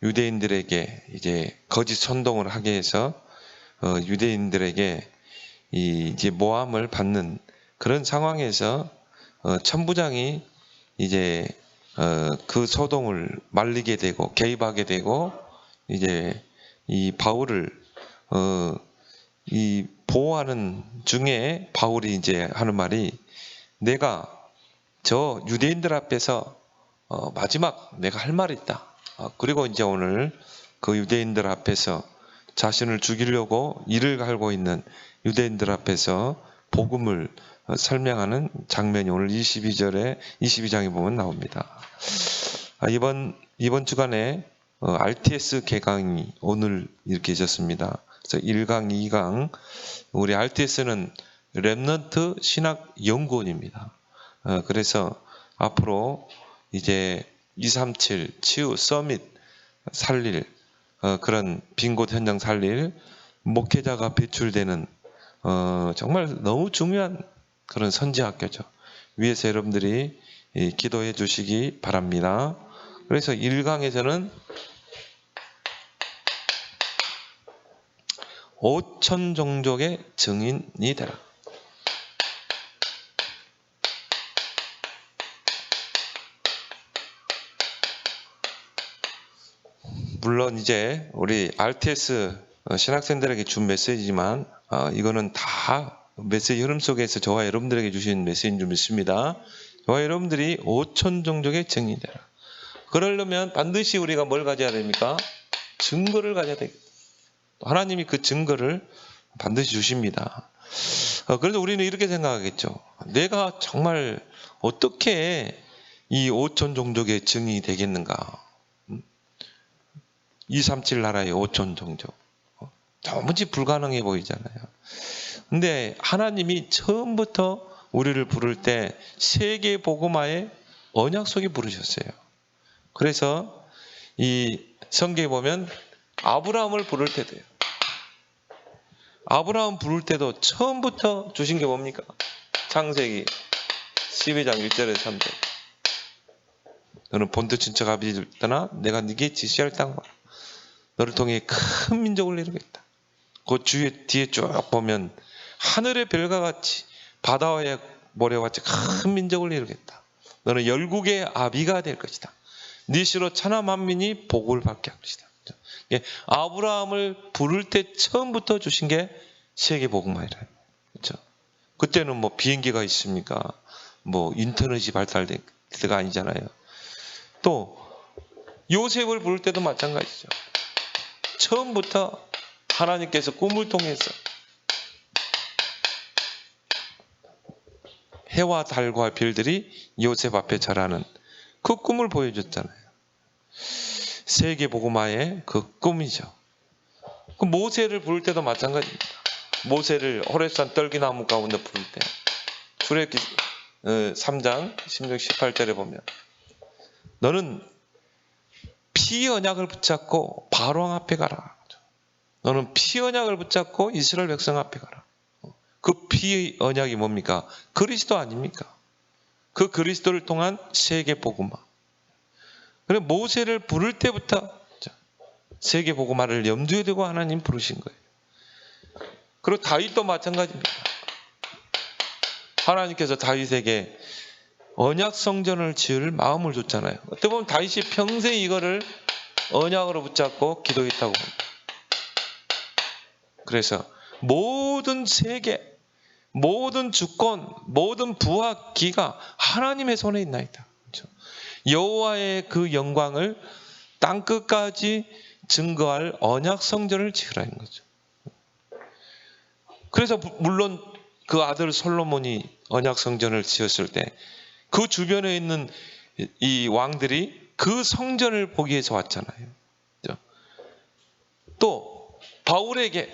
유대인들에게 이제 거짓 선동을 하게 해서 유대인들에게 이제 모함을 받는 그런 상황에서 천부장이 이제 그 소동을 말리게 되고 개입하게 되고 이제 이 바울을 이 보호하는 중에 바울이 이제 하는 말이 내가 저 유대인들 앞에서 마지막 내가 할 말이 있다. 그리고 이제 오늘 그 유대인들 앞에서 자신을 죽이려고 이를 갈고 있는 유대인들 앞에서 복음을 설명하는 장면이 오늘 22장에 보면 나옵니다. 이번 주간에 RTS 개강이 오늘 이렇게 있었습니다. 그래서 1강, 2강 우리 RTS는 렘넌트 신학 연구원입니다. 그래서 앞으로 이제 237 치유 서밋 살릴 그런 빈 곳 현장 살릴 목회자가 배출되는 정말 너무 중요한 그런 선지학교죠. 위에서 여러분들이 기도해 주시기 바랍니다. 그래서 1강에서는 5천 종족의 증인이 되라. 물론 이제 우리 RTS 신학생들에게 준 메시지지만 이거는 다 메시지 흐름 속에서 저와 여러분들에게 주신 메시지인 줄 믿습니다. 저와 여러분들이 5천 종족의 증인이 되라. 그러려면 반드시 우리가 뭘 가져야 됩니까? 증거를 가져야 되겠다. 하나님이 그 증거를 반드시 주십니다. 그래서 우리는 이렇게 생각하겠죠. 내가 정말 어떻게 이 5천 종족의 증인이 되겠는가? 237 나라의 5천 종족. 도무지 불가능해 보이잖아요. 근데 하나님이 처음부터 우리를 부를 때 세계 복음화의 언약 속에 부르셨어요. 그래서 이 성경에 보면 아브라함을 부를 때도요. 아브라함 부를 때도 처음부터 주신 게 뭡니까? 창세기 12장 1절에서 3절. 너는 본토 친척 아비를 떠나 내가 네게 지시할 땅 봐라. 너를 통해 큰 민족을 이루겠다. 그 뒤에 쭉 보면 하늘의 별과 같이 바다와의 모래와 같이 큰 민족을 이루겠다. 너는 열국의 아비가 될 것이다. 네 씨로 천하 만민이 복을 받게 할 것이다. 아브라함을 부를 때 처음부터 주신 게 세계 복음화이라. 그렇죠? 그때는 뭐 비행기가 있습니까? 뭐 인터넷이 발달될 때가 아니잖아요. 또 요셉을 부를 때도 마찬가지죠. 처음부터 하나님께서 꿈을 통해서 해와 달과 별들이 요셉 앞에 절하는 그 꿈을 보여줬잖아요. 세계 복음화의 그 꿈이죠. 그 모세를 부를 때도 마찬가지입니다. 모세를 호렙산 떨기나무 가운데 부를 때 출애굽기 3장 16, 18절에 보면 너는 피 언약을 붙잡고 바로왕 앞에 가라. 너는 피 언약을 붙잡고 이스라엘 백성 앞에 가라. 그 피 언약이 뭡니까? 그리스도 아닙니까? 그 그리스도를 통한 세계 복음화. 그래 모세를 부를 때부터 세계 복음화를 염두에 두고 하나님 부르신 거예요. 그리고 다윗도 마찬가지입니다. 하나님께서 다윗에게 언약 성전을 지을 마음을 줬잖아요. 어떻게 보면 다윗이 평생 이거를 언약으로 붙잡고 기도했다고 봅니다. 그래서 모든 세계, 모든 주권, 모든 부와 기가 하나님의 손에 있나이다. 그렇죠? 여호와의 그 영광을 땅끝까지 증거할 언약 성전을 지으라는 거죠. 그래서 물론 그 아들 솔로몬이 언약 성전을 지었을 때 그 주변에 있는 이 왕들이 그 성전을 보기 위해서 왔잖아요. 그렇죠? 또 바울에게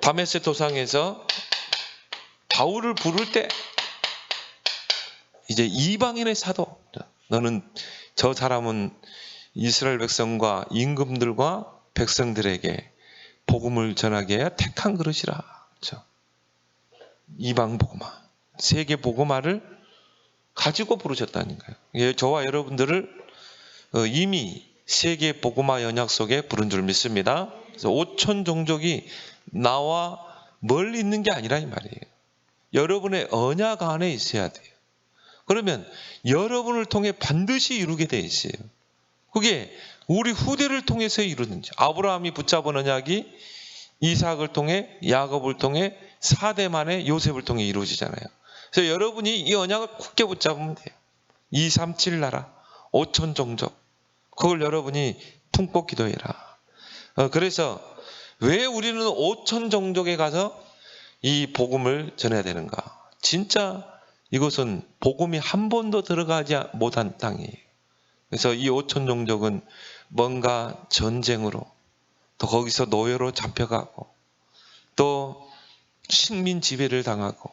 다메섹 도상에서 바울을 부를 때 이제 이방인의 사도, 너는 저 사람은 이스라엘 백성과 임금들과 백성들에게 복음을 전하게 해야 택한 그릇이라. 그렇죠? 이방 복음화, 세계 복음화를 가지고 부르셨다니까요. 예, 저와 여러분들을 이미 세계 복음화 연약 속에 부른 줄 믿습니다. 그래서 5천 종족이 나와 멀리 있는 게 아니라 이 말이에요. 여러분의 언약 안에 있어야 돼요. 그러면 여러분을 통해 반드시 이루게 돼 있어요. 그게 우리 후대를 통해서 이루는지. 아브라함이 붙잡은 언약이 이삭을 통해 야곱을 통해 4대 만에 요셉을 통해 이루어지잖아요. 그래서 여러분이 이 언약을 굳게 붙잡으면 돼요. 237 나라 5천 종족, 그걸 여러분이 품고 기도해라. 그래서 왜 우리는 5천 종족에 가서 이 복음을 전해야 되는가? 진짜 이것은 복음이 한 번도 들어가지 못한 땅이에요. 그래서 이 5천 종족은 뭔가 전쟁으로, 또 거기서 노예로 잡혀가고, 또 식민 지배를 당하고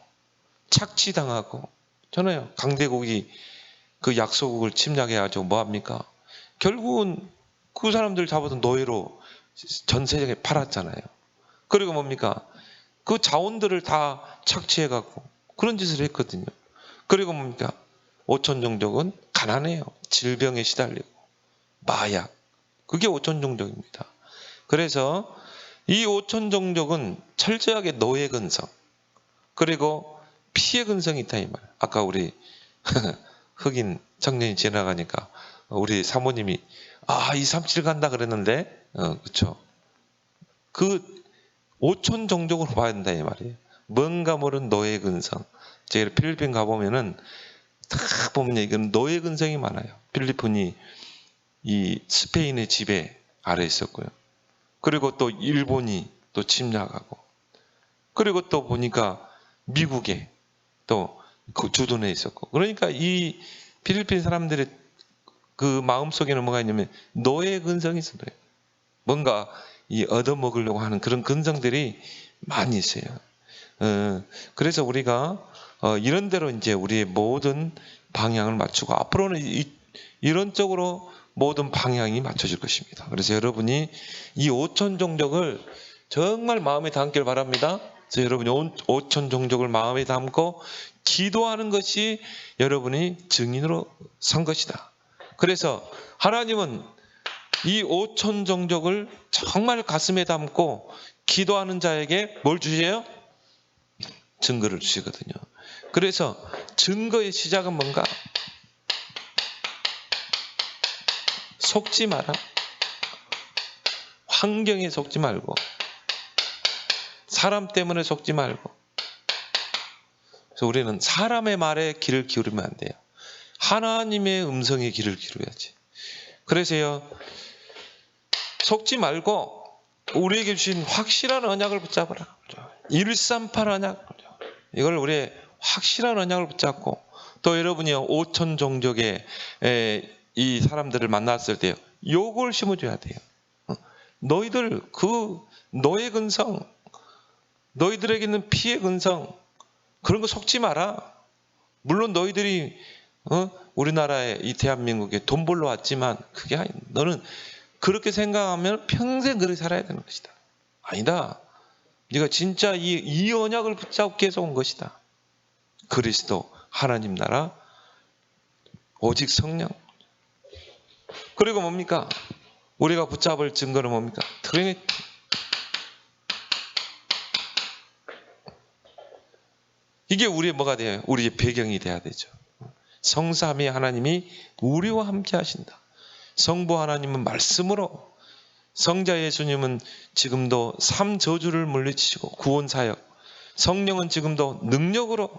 착취당하고, 저는요 강대국이 그 약소국을 침략해가지고 뭐합니까? 결국은 그 사람들 잡아서 노예로 전 세계에 팔았잖아요. 그리고 뭡니까? 그 자원들을 다 착취해갖고 그런 짓을 했거든요. 그리고 뭡니까? 5천 종족은 가난해요. 질병에 시달리고 마약, 그게 5천 종족입니다. 그래서 이 5천 종족은 철저하게 노예 근성, 그리고 피해 근성이 있다 이 말. 아까 우리 흑인 청년이 지나가니까 우리 사모님이 237 간다 그랬는데, 그렇죠. 그 5천 종족으로 봐야 된다 이 말이에요. 뭔가 모르는 노예 근성. 제가 필리핀 가보면은 딱 보면 이건 노예 근성이 많아요. 필리핀이 이 스페인의 지배 아래 있었고요. 그리고 또 일본이 또 침략하고, 그리고 또 보니까 미국에 또 그 주둔해 있었고, 그러니까 이 필리핀 사람들의 그 마음 속에는 뭐가 있냐면 노예 근성이 있어요. 뭔가 이 얻어먹으려고 하는 그런 근성들이 많이 있어요. 그래서 우리가 이런 대로 이제 우리의 모든 방향을 맞추고, 앞으로는 이런 쪽으로 모든 방향이 맞춰질 것입니다. 그래서 여러분이 이 5천 종족을 정말 마음에 담길 바랍니다. 그래서 여러분이 5천 종족을 마음에 담고 기도하는 것이 여러분이 증인으로 선 것이다. 그래서 하나님은 이 5천 종족을 정말 가슴에 담고 기도하는 자에게 뭘 주세요? 증거를 주시거든요. 그래서 증거의 시작은 뭔가? 속지 마라. 환경에 속지 말고, 사람 때문에 속지 말고. 그래서 우리는 사람의 말에 귀를 기울이면 안 돼요. 하나님의 음성에 귀를 기울여야지. 그래서요, 속지 말고 우리에게 주신 확실한 언약을 붙잡으라. 138 언약, 이걸 우리의 확실한 언약을 붙잡고, 또 여러분이요 5천 종족의 이 사람들을 만났을 때요 욕을 심어줘야 돼요. 너희들 그 노예 근성, 너희들에게 있는 피해 근성, 그런 거 속지 마라. 물론 너희들이 우리나라에 이 대한민국에 돈 벌러 왔지만 그게 아니, 너는 그렇게 생각하면 평생 그렇게 살아야 되는 것이다. 아니다. 네가 진짜 이 언약을 붙잡고 계속 온 것이다. 그리스도, 하나님 나라, 오직 성령. 그리고 뭡니까? 우리가 붙잡을 증거는 뭡니까? 트리니티. 이게 우리의 뭐가 돼요? 우리의 배경이 돼야 되죠. 성삼위 하나님이 우리와 함께 하신다. 성부 하나님은 말씀으로, 성자 예수님은 지금도 3저주를 물리치시고 구원사역, 성령은 지금도 능력으로.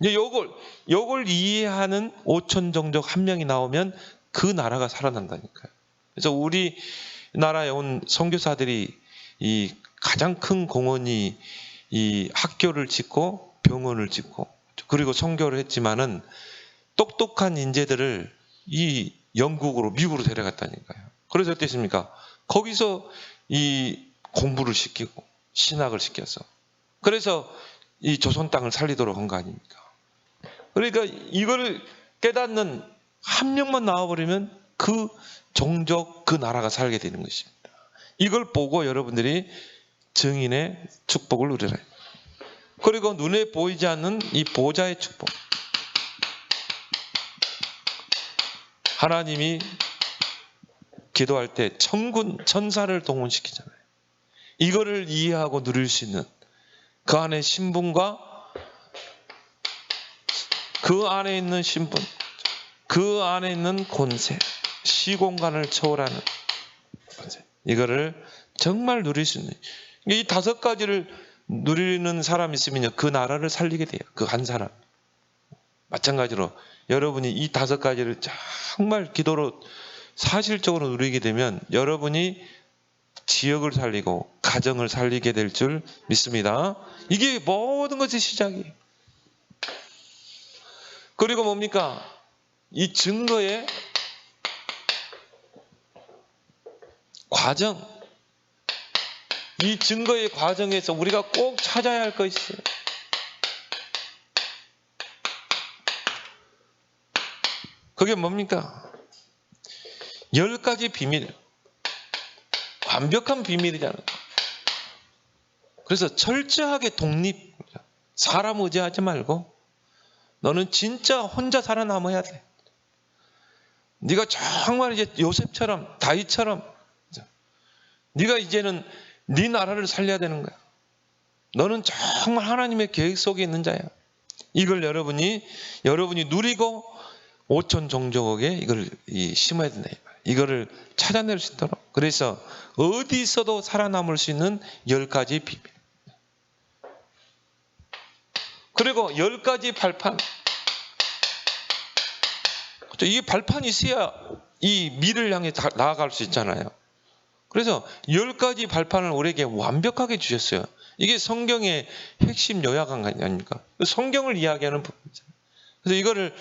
이제 요걸 이해하는 5천 종족 한 명이 나오면 그 나라가 살아난다니까요. 그래서 우리나라에 온 선교사들이 이 가장 큰 공헌이 이 학교를 짓고 병원을 짓고 그리고 선교를 했지만은 똑똑한 인재들을 이 영국으로, 미국으로 데려갔다니까요. 그래서 어땠습니까? 거기서 이 공부를 시키고 신학을 시켜서, 그래서 이 조선 땅을 살리도록 한 거 아닙니까? 그러니까 이거를 깨닫는 한 명만 나와버리면 그 종족, 그 나라가 살게 되는 것입니다. 이걸 보고 여러분들이 증인의 축복을 누려라. 그리고 눈에 보이지 않는 이 보좌의 축복. 하나님이 기도할 때 천군 천사를 동원시키잖아요. 이거를 이해하고 누릴 수 있는 그 안에 신분과 그 안에 있는 신분, 그 안에 있는 권세, 시공간을 초월하는 권세, 이거를 정말 누릴 수 있는, 이 5가지를 누리는 사람이 있으면 그 나라를 살리게 돼요. 그 한 사람. 마찬가지로 여러분이 이 5가지를 정말 기도로 사실적으로 누리게 되면 여러분이 지역을 살리고 가정을 살리게 될 줄 믿습니다. 이게 모든 것이 시작이에요. 그리고 뭡니까? 이 증거의 과정, 이 증거의 과정에서 우리가 꼭 찾아야 할 것이 있어요. 그게 뭡니까? 10가지 비밀, 완벽한 비밀이잖아요. 그래서 철저하게 독립, 사람 의지하지 말고 너는 진짜 혼자 살아남아야 돼. 네가 정말 이제 요셉처럼, 다윗처럼 네가 이제는 네 나라를 살려야 되는 거야. 너는 정말 하나님의 계획 속에 있는 자야. 이걸 여러분이 누리고 5천 종족에 이걸 심어야 된다. 이거를 찾아낼 수 있도록. 그래서 어디 있어도 살아남을 수 있는 10가지 비밀. 그리고 10가지 발판. 이 발판이 있어야 이 미를 향해 나아갈 수 있잖아요. 그래서 10가지 발판을 우리에게 완벽하게 주셨어요. 이게 성경의 핵심 요약 아닙니까? 성경을 이야기하는 부분이잖아요. 그래서 이거를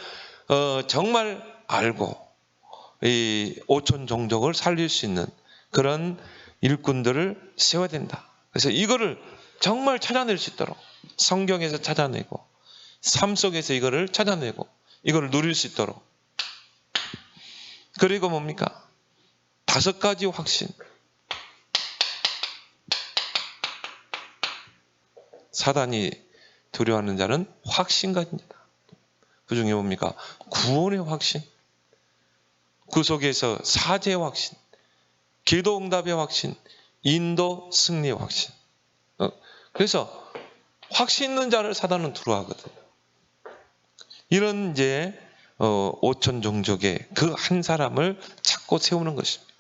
정말 알고 이 5천 종족을 살릴 수 있는 그런 일꾼들을 세워야 된다. 그래서 이거를 정말 찾아낼 수 있도록 성경에서 찾아내고 삶 속에서 이거를 찾아내고 이거를 누릴 수 있도록. 그리고 뭡니까? 5가지 확신. 사단이 두려워하는 자는 확신 가진 자다. 그 중에 뭡니까? 구원의 확신. 그 속에서 사죄의 확신, 기도 응답의 확신, 인도 승리의 확신. 그래서 확신 있는 자를 사단은 두려워하거든요. 이런 이제 5천 종족의 그 한 사람을 찾고 세우는 것입니다.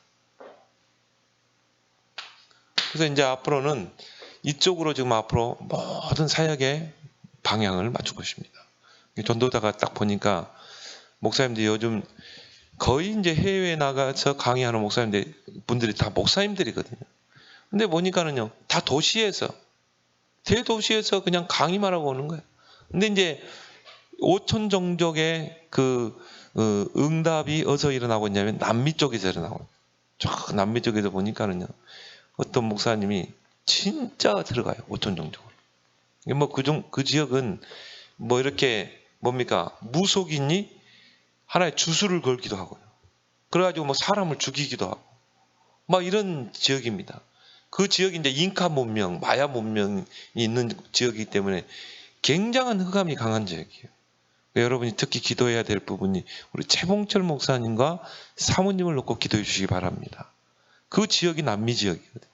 그래서 이제 앞으로는 이쪽으로 지금 앞으로 모든 사역의 방향을 맞출 것입니다. 전도자가 딱 보니까 목사님들이 요즘 거의 이제 해외에 나가서 강의하는 분들이 다 목사님들이거든요. 근데 보니까는요, 다 도시에서, 대도시에서 그냥 강의만 하고 오는 거예요. 근데 이제 5천 종족의 그 응답이 어디서 일어나고 있냐면 남미 쪽에서 일어나고 있어요. 저 남미 쪽에서 보니까는요, 어떤 목사님이 진짜 들어가요. 5천 종족으로. 뭐 그 지역은 뭐 이렇게 뭡니까? 무속인이 하나의 주술을 걸기도 하고요. 그래가지고 뭐 사람을 죽이기도 하고 막 이런 지역입니다. 그 지역이 이제 잉카 문명, 마야 문명이 있는 지역이기 때문에 굉장한 흑암이 강한 지역이에요. 여러분이 특히 기도해야 될 부분이 우리 최봉철 목사님과 사모님을 놓고 기도해 주시기 바랍니다. 그 지역이 남미 지역이거든요.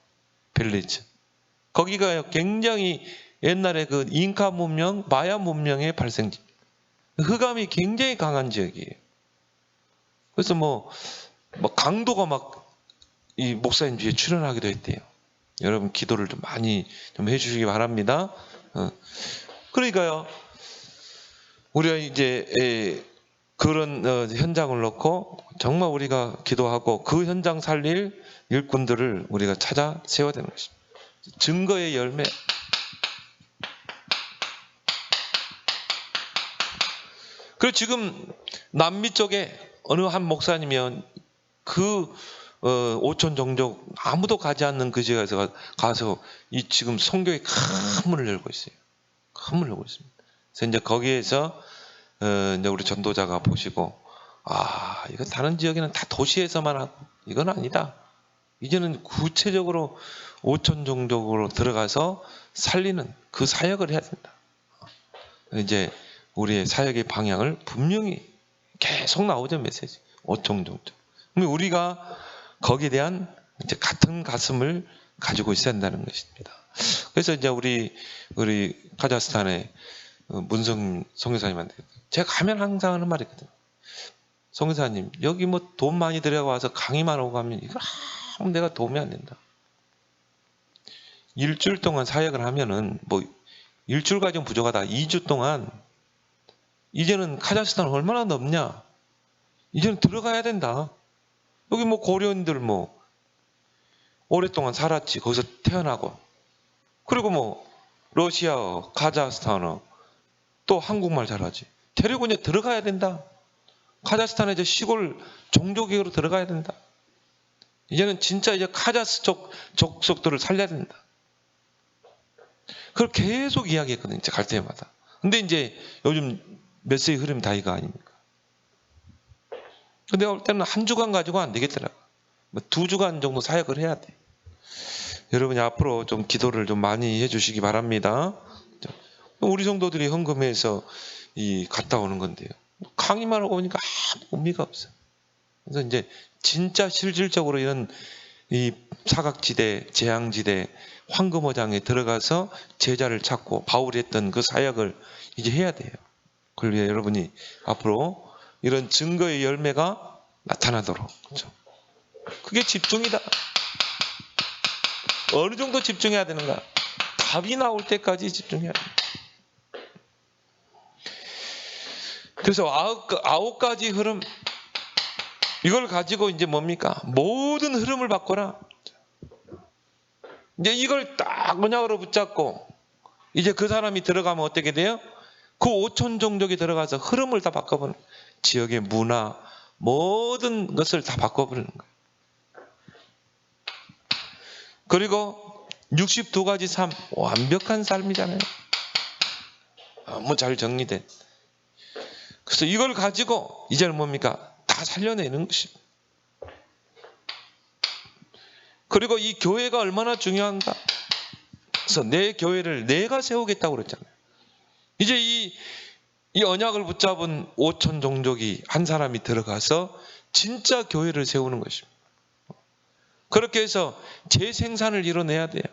벨리즈. 거기가 굉장히 옛날에 그 잉카 문명, 마야 문명의 발생지. 흑암이 굉장히 강한 지역이에요. 그래서 뭐 강도가 막 이 목사님 뒤에 출연하기도 했대요. 여러분 기도를 좀 많이 좀 해주시기 바랍니다. 그러니까요, 우리가 이제 그런 현장을 놓고 정말 우리가 기도하고 그 현장 살릴 일꾼들을 우리가 찾아 세워야 되는 것입니다. 증거의 열매. 그리고 지금 남미 쪽에 어느 한 목사님이면 그 5천 종족 아무도 가지 않는 그 지역에서 가서 이 지금 선교의 큰 문을 열고 있어요. 큰 문을 열고 있습니다. 그래서 이제 거기에서 이제 우리 전도자가 보시고, 이거 다른 지역에는 다 도시에서만 하고 이건 아니다. 이제는 구체적으로 5천 종족으로 들어가서 살리는 그 사역을 해야 된다. 이제 우리의 사역의 방향을 분명히 계속 나오죠, 메시지. 5천 종족. 그럼 우리가 거기에 대한 이제 같은 가슴을 가지고 있어야 한다는 것입니다. 그래서 이제 우리 카자흐스탄의 문성 선교사님한테 제가 가면 항상 하는 말이 있거든요. 선교사님, 여기 뭐 돈 많이 들여와서 강의만 오고 가면 이거 아무 내가 도움이 안 된다. 일주일 동안 사역을 하면은 뭐 일주일 가지고 부족하다. 2주 동안 이제는 카자흐스탄 얼마나 넓냐? 이제는 들어가야 된다. 여기 뭐 고려인들 뭐 오랫동안 살았지. 거기서 태어나고. 그리고 뭐 러시아어, 카자흐스탄어, 또 한국말 잘하지. 데리고 이제 들어가야 된다. 카자흐스탄의 이제 시골 종교계로 들어가야 된다. 이제는 진짜 이제 카자흐 족속들을 살려야 된다. 그걸 계속 이야기했거든요. 갈 때마다. 근데 이제 요즘 메시지 흐름이 다 이거 아닙니까? 근데 올 때는 한 주간 가지고 안 되겠더라고. 뭐 2주간 정도 사역을 해야 돼. 여러분이 앞으로 좀 기도를 좀 많이 해주시기 바랍니다. 우리 성도들이 헌금해서 갔다 오는 건데요. 강의만 하고 오니까 아무 의미가 없어. 그래서 이제 진짜 실질적으로 이런 이 사각지대, 재앙지대, 황금어장에 들어가서 제자를 찾고 바울이 했던 그 사역을 이제 해야 돼요. 그걸 위해 여러분이 앞으로 이런 증거의 열매가 나타나도록. 그렇죠? 그게 집중이다. 어느 정도 집중해야 되는가? 답이 나올 때까지 집중해야 됩니다. 그래서 9가지 흐름, 이걸 가지고 이제 뭡니까? 모든 흐름을 바꿔라. 이제 이걸 딱 언약으로 붙잡고 이제 그 사람이 들어가면 어떻게 돼요? 그 5천 종족이 들어가서 흐름을 다 바꿔버리는 거예요. 지역의 문화, 모든 것을 다 바꿔버리는 거예요. 그리고 62가지 삶, 완벽한 삶이잖아요. 너무 잘 정리된. 그래서 이걸 가지고 이제는 뭡니까? 다 살려내는 것입니다. 그리고 이 교회가 얼마나 중요한가? 그래서 내 교회를 내가 세우겠다고 그랬잖아요. 이제 이 언약을 붙잡은 5천 종족이 한 사람이 들어가서 진짜 교회를 세우는 것입니다. 그렇게 해서 재생산을 이뤄내야 돼요.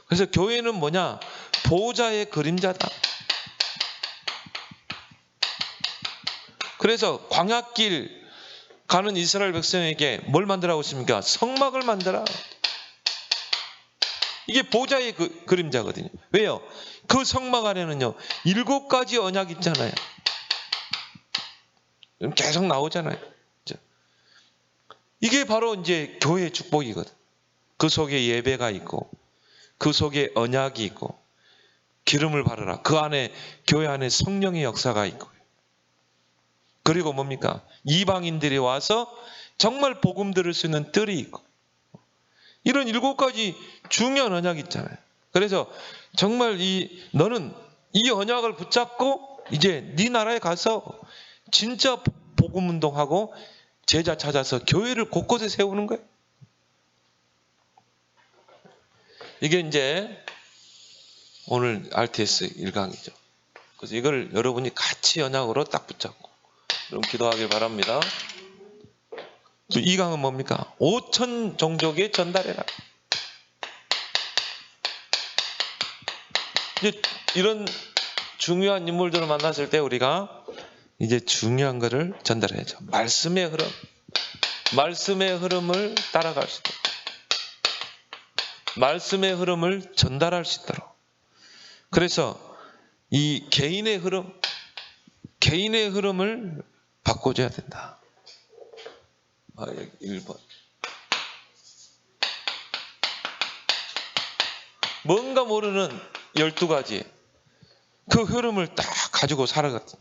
그래서 교회는 뭐냐? 보호자의 그림자다. 그래서 광야길 가는 이스라엘 백성에게 뭘 만들라고 했습니까? 성막을 만들어. 이게 보호자의 그림자거든요. 왜요? 그 성막 안에는요 7가지 언약이 있잖아요. 계속 나오잖아요. 이게 바로 이제 교회의 축복이거든. 그 속에 예배가 있고 그 속에 언약이 있고 기름을 바르라. 그 안에 교회 안에 성령의 역사가 있고 그리고 뭡니까? 이방인들이 와서 정말 복음 들을 수 있는 뜰이 있고 이런 7가지 중요한 언약이 있잖아요. 그래서 정말 너는 이 언약을 붙잡고 이제 네 나라에 가서 진짜 복음 운동하고 제자 찾아서 교회를 곳곳에 세우는 거예요. 이게 이제 오늘 RTS 1강이죠. 그래서 이걸 여러분이 같이 언약으로 딱 붙잡고 그럼 기도하길 바랍니다. 2강은 뭡니까? 5천 종족에 전달해라. 이제 이런 중요한 인물들을 만났을 때 우리가 이제 중요한 것을 전달해야죠. 말씀의 흐름. 말씀의 흐름을 따라갈 수 있도록. 말씀의 흐름을 전달할 수 있도록. 그래서 이 개인의 흐름을 바꿔줘야 된다. 1번. 뭔가 모르는 12가지 그 흐름을 딱 가지고 살아갔다.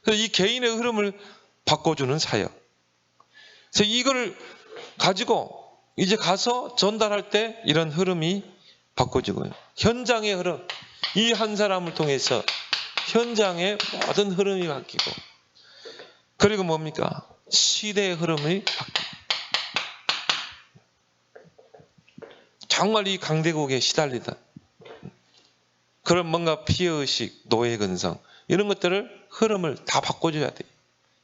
그래서 이 개인의 흐름을 바꿔주는 사역. 그래서 이걸 가지고 이제 가서 전달할 때 이런 흐름이 바꿔지고요. 현장의 흐름. 이 한 사람을 통해서 현장의 모든 흐름이 바뀌고 그리고 뭡니까? 시대의 흐름이 바뀌고 정말 이 강대국에 시달리다 그런 뭔가 피해의식, 노예근성 이런 것들을 흐름을 다 바꿔줘야 돼요.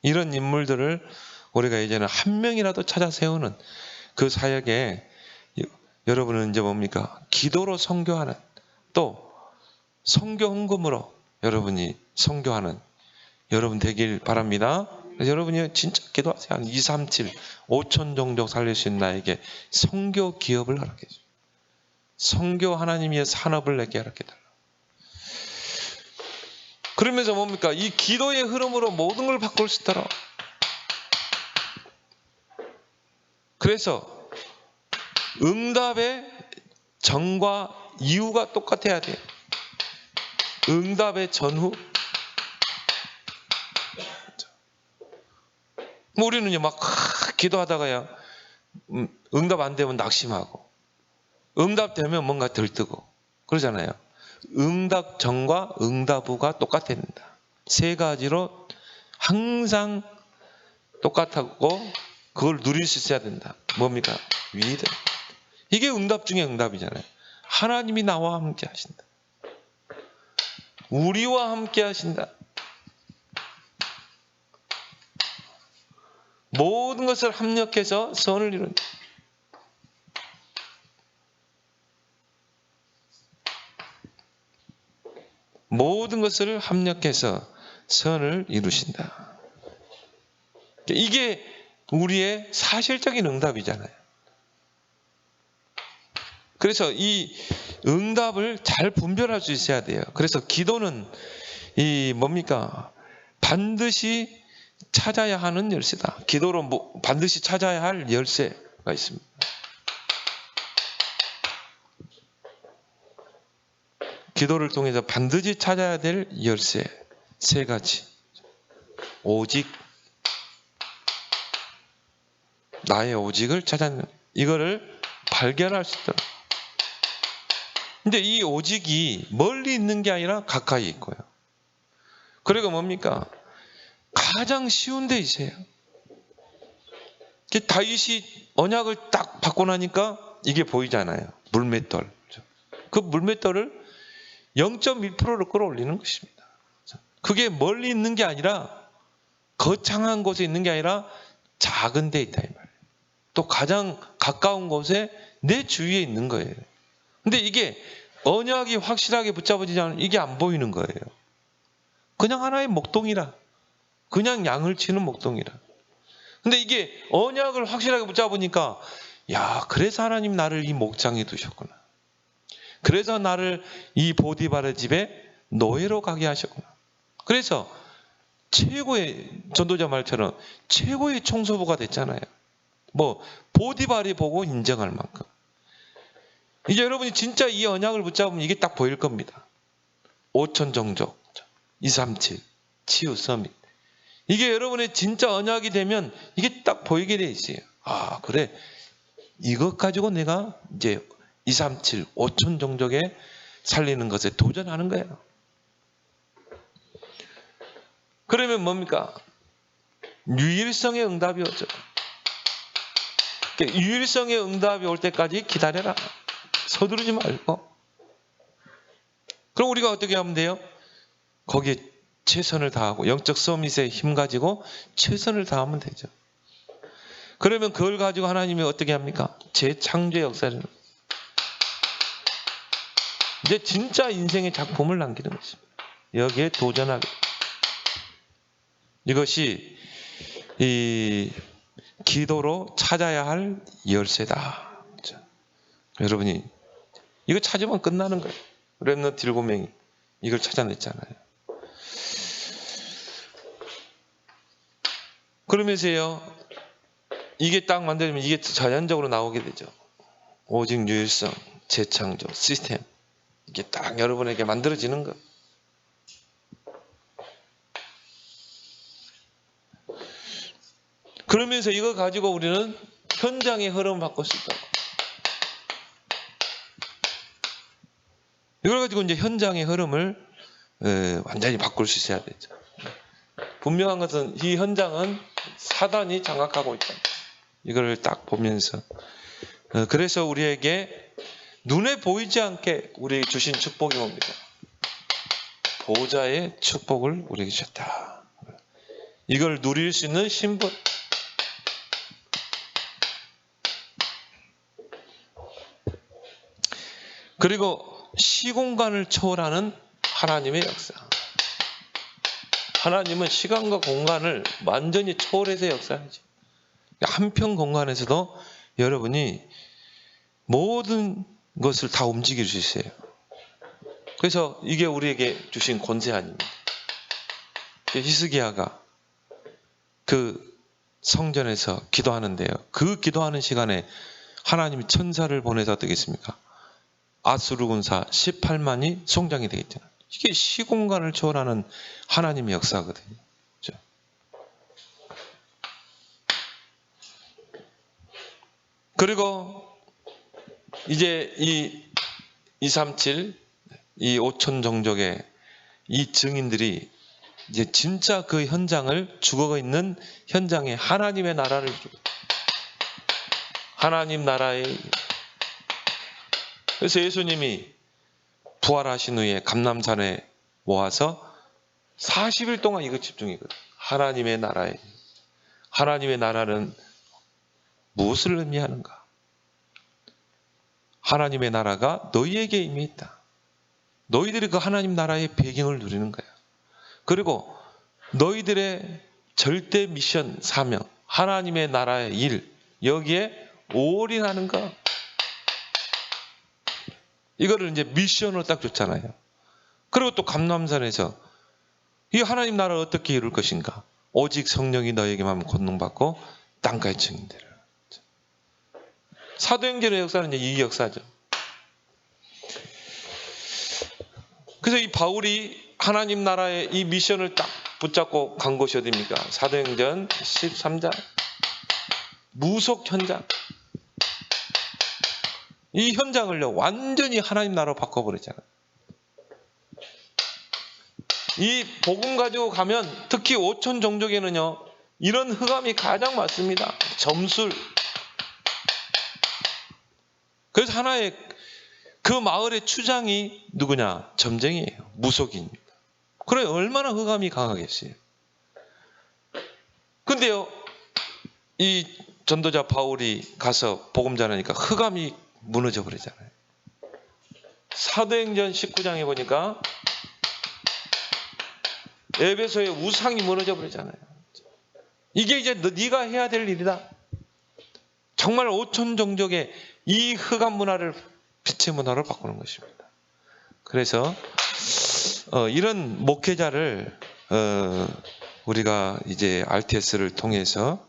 이런 인물들을 우리가 이제는 한 명이라도 찾아 세우는 그 사역에 여러분은 이제 뭡니까? 기도로 선교하는, 또 선교 헌금으로 여러분이 선교하는 여러분 되길 바랍니다. 여러분이 진짜 기도하세요. 한 2, 3, 7, 5천 정도 살릴 수 있는 나에게 선교 기업을 허락해 주세요. 선교 하나님의 산업을 내게 허락해 달라. 그러면서 뭡니까? 이 기도의 흐름으로 모든 걸 바꿀 수 있도록. 그래서 응답의 전과 이후가 똑같아야 돼요. 응답의 전후. 뭐 우리는요 막 기도하다가야 응답 안 되면 낙심하고, 응답 되면 뭔가 들뜨고 그러잖아요. 응답 전과 응답 후가 똑같아야 된다. 세 가지로 항상 똑같았고 그걸 누릴 수 있어야 된다. 뭡니까? 위대. 이게 응답 중에 응답이잖아요. 하나님이 나와 함께 하신다. 우리와 함께 하신다. 모든 것을 합력해서 선을 이룬다. 모든 것을 합력해서 선을 이루신다. 이게 우리의 사실적인 응답이잖아요. 그래서 이 응답을 잘 분별할 수 있어야 돼요. 그래서 기도는 이 뭡니까? 반드시 찾아야 하는 열쇠다. 기도로 반드시 찾아야 할 열쇠가 있습니다. 기도를 통해서 반드시 찾아야 될 열쇠 세 가지. 오직, 나의 오직을 찾아내는, 이거를 발견할 수 있도록. 근데 이 오직이 멀리 있는 게 아니라 가까이 있고요. 그리고 뭡니까? 가장 쉬운 데 있어요. 다윗이 언약을 딱 받고 나니까 이게 보이잖아요. 물맷돌. 그 물맷돌을 0.1%로 끌어올리는 것입니다. 그게 멀리 있는 게 아니라, 거창한 곳에 있는 게 아니라 작은 데 있다 이 말이에요. 또 가장 가까운 곳에 내 주위에 있는 거예요. 근데 이게 언약이 확실하게 붙잡아지지 않으면 이게 안 보이는 거예요. 그냥 하나의 목동이라, 그냥 양을 치는 목동이라. 근데 이게 언약을 확실하게 붙잡으니까, 야, 그래서 하나님 나를 이 목장에 두셨구나. 그래서 나를 이 보디발의 집에 노예로 가게 하셨구나. 그래서 최고의, 전도자 말처럼 최고의 총서부가 됐잖아요. 뭐 보디발이 보고 인정할 만큼. 이제 여러분이 진짜 이 언약을 붙잡으면 이게 딱 보일 겁니다. 5천 종족, 237, 치유 서밋. 이게 여러분의 진짜 언약이 되면 이게 딱 보이게 돼 있어요. 아, 그래. 이것 가지고 내가 이제 237, 5천 종족에 살리는 것에 도전하는 거예요. 그러면 뭡니까? 유일성의 응답이 오죠. 유일성의 응답이 올 때까지 기다려라. 서두르지 말고. 그럼 우리가 어떻게 하면 돼요? 거기에 최선을 다하고, 영적 서밋에 힘 가지고 최선을 다하면 되죠. 그러면 그걸 가지고 하나님이 어떻게 합니까? 재창조의 역사를, 이제 진짜 인생의 작품을 남기는 것입니다. 여기에 도전하게. 이것이 이 기도로 찾아야 할 열쇠다. 그렇죠? 여러분이 이거 찾으면 끝나는 거예요. 렘넌트 7명이 이걸 찾아냈잖아요. 그러면서요, 이게 딱 만들면 이게 자연적으로 나오게 되죠. 오직 유일성, 재창조, 시스템. 이게 딱 여러분에게 만들어지는 것. 그러면서 이거 가지고 우리는 현장의 흐름을 바꿀 수 있다. 이걸 가지고 이제 현장의 흐름을 완전히 바꿀 수 있어야 되죠. 분명한 것은 이 현장은 사단이 장악하고 있다. 이걸 딱 보면서, 그래서 우리에게 눈에 보이지 않게 우리에게 주신 축복이 뭡니까? 보호자의 축복을 우리에게 주셨다. 이걸 누릴 수 있는 신분, 그리고 시공간을 초월하는 하나님의 역사. 하나님은 시간과 공간을 완전히 초월해서 역사하죠. 한편 공간에서도 여러분이 모든 것을 다 움직일 수 있어요. 그래서 이게 우리에게 주신 권세 아닙니다. 히스기야가 그 성전에서 기도하는데요. 그 기도하는 시간에 하나님이 천사를 보내서 어떻게 했습니까? 아수르 군사 18만이 송장이 되겠잖아요. 이게 시공간을 초월하는 하나님의 역사거든요. 그렇죠? 그리고 이제 이 237, 이 5천 종족의 이 증인들이 이제 진짜 그 현장을 죽어 있는 현장에 하나님의 나라를 하나님 나라의 그래서 예수님이 부활하신 후에 감람산에 모아서 40일 동안 이거 집중했거든요. 하나님의 나라에. 하나님의 나라는 무엇을 의미하는가? 하나님의 나라가 너희에게 이미 있다. 너희들이 그 하나님 나라의 배경을 누리는 거야. 그리고 너희들의 절대 미션, 사명, 하나님의 나라의 일, 여기에 올인하는 거. 이거를 이제 미션으로 딱 줬잖아요. 그리고 또 감람산에서 이 하나님 나라를 어떻게 이룰 것인가? 오직 성령이 너에게만 권능받고 땅까지 증인되라. 사도행전의 역사는 이제 이 역사죠. 그래서 이 바울이 하나님 나라의 이 미션을 딱 붙잡고 간 곳이 어디입니까? 사도행전 13장. 무속 현장. 이 현장을요, 완전히 하나님 나라로 바꿔버렸잖아요. 이 복음 가지고 가면 특히 5천 종족에는요, 이런 흑암이 가장 많습니다. 점술. 그래서 하나의 그 마을의 추장이 누구냐? 점쟁이에요. 무속인입니다. 그래, 얼마나 흑암이 강하겠어요. 근데요, 이 전도자 바울이 가서 복음 전하니까 흑암이 무너져 버리잖아요. 사도행전 19장에 보니까 에베소의 우상이 무너져 버리잖아요. 이게 이제 네가 해야 될 일이다. 정말 5천 종족의 이 흑암 문화를 빛의 문화로 바꾸는 것입니다. 그래서 이런 목회자를 우리가 이제 RTS를 통해서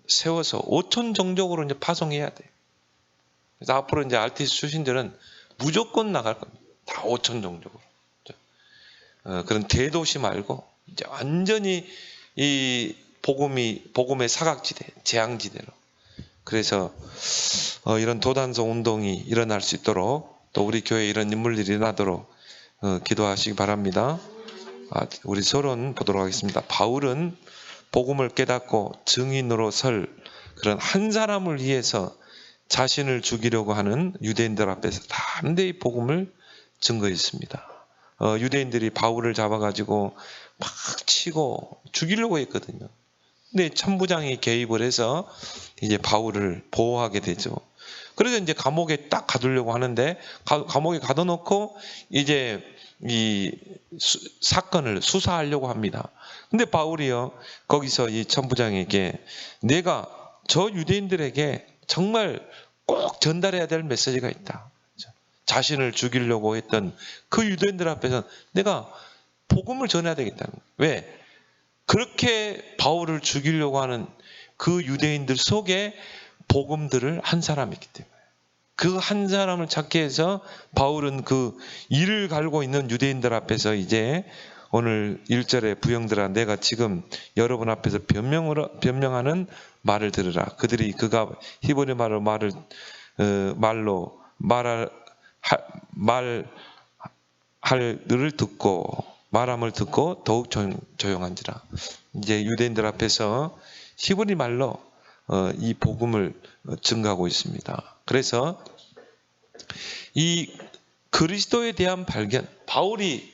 세워서 5천 종족으로 이제 파송해야 돼요. 그래서 앞으로 이제 RTS 출신들은 무조건 나갈 겁니다. 다 5천 종족으로. 그런 대도시 말고 이제 완전히 이 복음의 사각지대, 재앙지대로. 그래서 이런 도단성 운동이 일어날 수 있도록 또 우리 교회에 이런 인물들이 일어나도록 기도하시기 바랍니다. 우리 서론 보도록 하겠습니다. 바울은 복음을 깨닫고 증인으로 설 그런 한 사람을 위해서 자신을 죽이려고 하는 유대인들 앞에서 담대히 복음을 증거했습니다. 유대인들이 바울을 잡아가지고 막 치고 죽이려고 했거든요. 근데 천부장이 개입을 해서 이제 바울을 보호하게 되죠. 그래서 이제 감옥에 딱 가두려고 하는데 감옥에 가둬놓고 이제 이 사건을 수사하려고 합니다. 근데 바울이요, 거기서 이 천부장에게 내가 저 유대인들에게 정말 꼭 전달해야 될 메시지가 있다. 자신을 죽이려고 했던 그 유대인들 앞에서 내가 복음을 전해야 되겠다는 거예요. 왜? 그렇게 바울을 죽이려고 하는 그 유대인들 속에 복음들을 한 사람이 있기 때문에 그 한 사람을 찾게 해서 바울은 그 이를 갈고 있는 유대인들 앞에서 이제 오늘 1절에 부형들아 내가 지금 여러분 앞에서 변명하는 말을 들으라. 그들이 그가 히브리 말로 말할 을 듣고 말함을 듣고 더욱 조용한지라. 이제 유대인들 앞에서 히브리 말로 이 복음을 증가하고 있습니다. 그래서 이 그리스도에 대한 발견, 바울이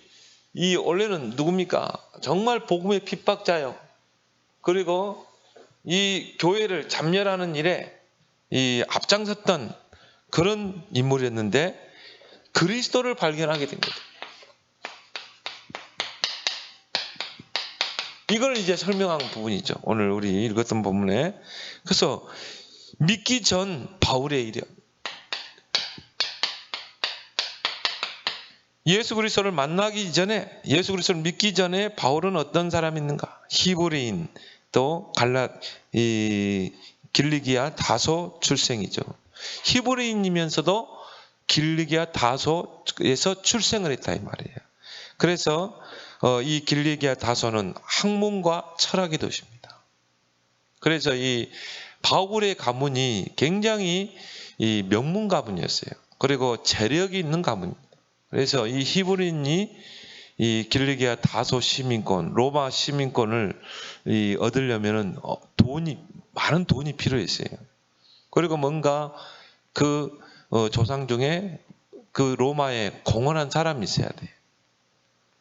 이 원래는 누굽니까? 정말 복음의 핍박자요. 그리고 이 교회를 잡멸하는 일에 이 앞장섰던 그런 인물이었는데 그리스도를 발견하게 된 거죠. 이걸 이제 설명한 부분이죠. 오늘 우리 읽었던 본문에. 그래서 믿기 전 바울의 일이요. 예수 그리스도를 만나기 전에, 예수 그리스도를 믿기 전에 바울은 어떤 사람이었는가? 히브리인, 또 길리기아 다소 출생이죠. 히브리인이면서도 길리기아 다소에서 출생을 했다 이 말이에요. 그래서 이 길리기아 다소는 학문과 철학의 도시입니다. 그래서 이 바울의 가문이 굉장히 이 명문 가문이었어요. 그리고 재력이 있는 가문입니다. 그래서 이 히브리인이 이 길리기아 다소 시민권, 로마 시민권을 얻으려면은 많은 돈이 필요했어요. 그리고 뭔가 그 조상 중에 그 로마에 공헌한 사람이 있어야 돼요.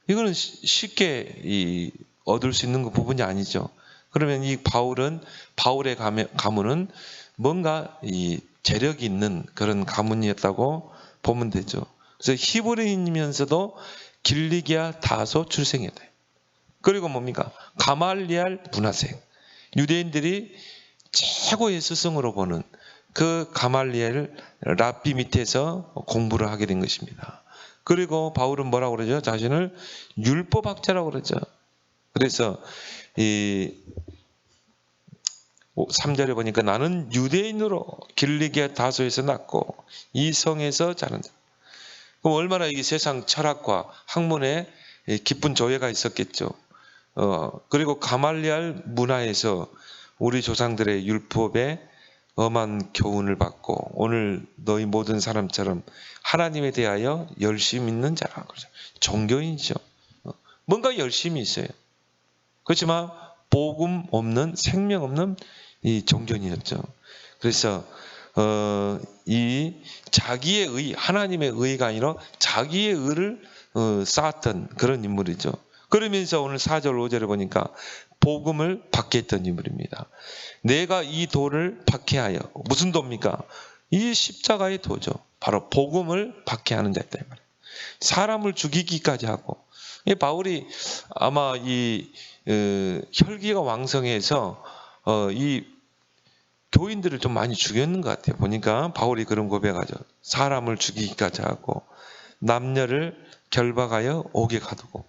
이거는 쉽게 얻을 수 있는 부분이 아니죠. 그러면 이 바울의 가문은 뭔가 이 재력이 있는 그런 가문이었다고 보면 되죠. 그래서 히브리인이면서도 길리기아 다소 출생이다. 그리고 뭡니까? 가말리알 문화생. 유대인들이 최고의 스승으로 보는 그 가말리엘 랍비 밑에서 공부를 하게 된 것입니다. 그리고 바울은 뭐라고 그러죠? 자신을 율법학자라고 그러죠. 그래서 이 3절에 보니까 나는 유대인으로 길리기아 다소에서 났고 이 성에서 자란다. 그럼 얼마나 이게 세상 철학과 학문에 깊은 조예가 있었겠죠. 그리고 가말리알 문화에서 우리 조상들의 율법에 엄한 교훈을 받고 오늘 너희 모든 사람처럼 하나님에 대하여 열심 있는 자라 그러죠. 종교인이죠. 뭔가 열심이 있어요. 그렇지만 복음 없는 생명 없는 이 종교인이었죠. 그래서 이 자기의 의, 하나님의 의가 아니라 자기의 의를 쌓았던 그런 인물이죠. 그러면서 오늘 4절 5절에 보니까 복음을 박해했던 인물입니다. 내가 이 도를 박해하여, 무슨 도입니까? 이 십자가의 도죠. 바로 복음을 박해하는 자였다 이 말이에요. 사람을 죽이기까지 하고, 바울이 아마 이 혈기가 왕성해서 이 교인들을 좀 많이 죽였는 것 같아요. 보니까 바울이 그런 고백하죠. 사람을 죽이기까지 하고 남녀를 결박하여 옥에 가두고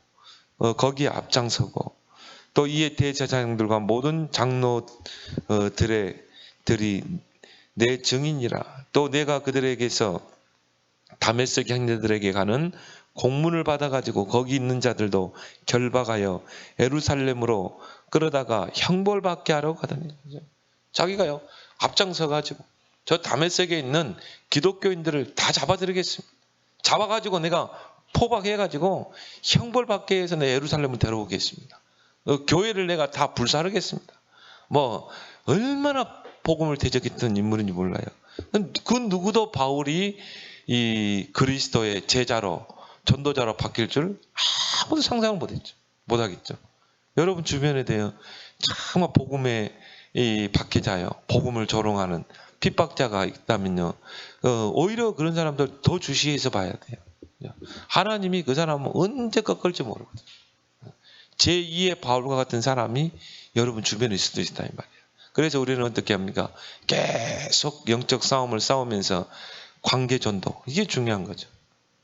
거기에 앞장서고 또 이에 대제사장들과 모든 장로들이 내 증인이라. 또 내가 그들에게서 다메섹 형제들에게 가는 공문을 받아가지고 거기 있는 자들도 결박하여 예루살렘으로 끌어다가 형벌받게 하려고 하더니 자기가요 앞장서가지고 저 다메섹에 있는 기독교인들을 다 잡아들이겠습니다. 잡아가지고 내가 포박해가지고 형벌받게 해서 내 예루살렘을 데려오겠습니다. 교회를 내가 다 불사르겠습니다. 뭐 얼마나 복음을 대적했던 인물인지 몰라요. 그 누구도 바울이 이 그리스도의 제자로 전도자로 바뀔 줄 아무도 상상을 못하겠죠. 여러분 주변에 대해 정말 복음의 이 박해자요, 복음을 조롱하는 핍박자가 있다면요, 오히려 그런 사람들 더 주시해서 봐야 돼요. 하나님이 그 사람은 언제 꺾을지 모르거든요. 제2의 바울과 같은 사람이 여러분 주변에 있을 수도 있다 이 말이에요. 그래서 우리는 어떻게 합니까? 계속 영적 싸움을 싸우면서 관계 전도, 이게 중요한 거죠.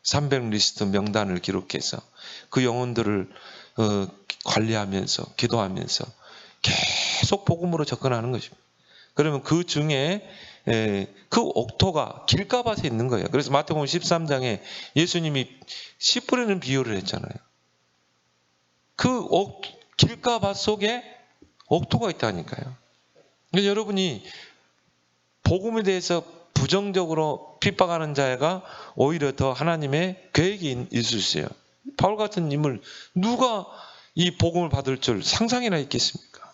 300리스트 명단을 기록해서 그 영혼들을 관리하면서 기도하면서 계속 복음으로 접근하는 것입니다. 그러면 그 중에 그 옥토가 길가밭에 있는 거예요. 그래서 마태복음 13장에 예수님이 씨 뿌리는 비유를 했잖아요. 그 길가밭 속에 옥토가 있다니까요. 그래서 여러분이 복음에 대해서 부정적으로 핍박하는 자가 오히려 더 하나님의 계획이 있을 수 있어요. 바울 같은 인물 누가 이 복음을 받을 줄 상상이나 있겠습니까?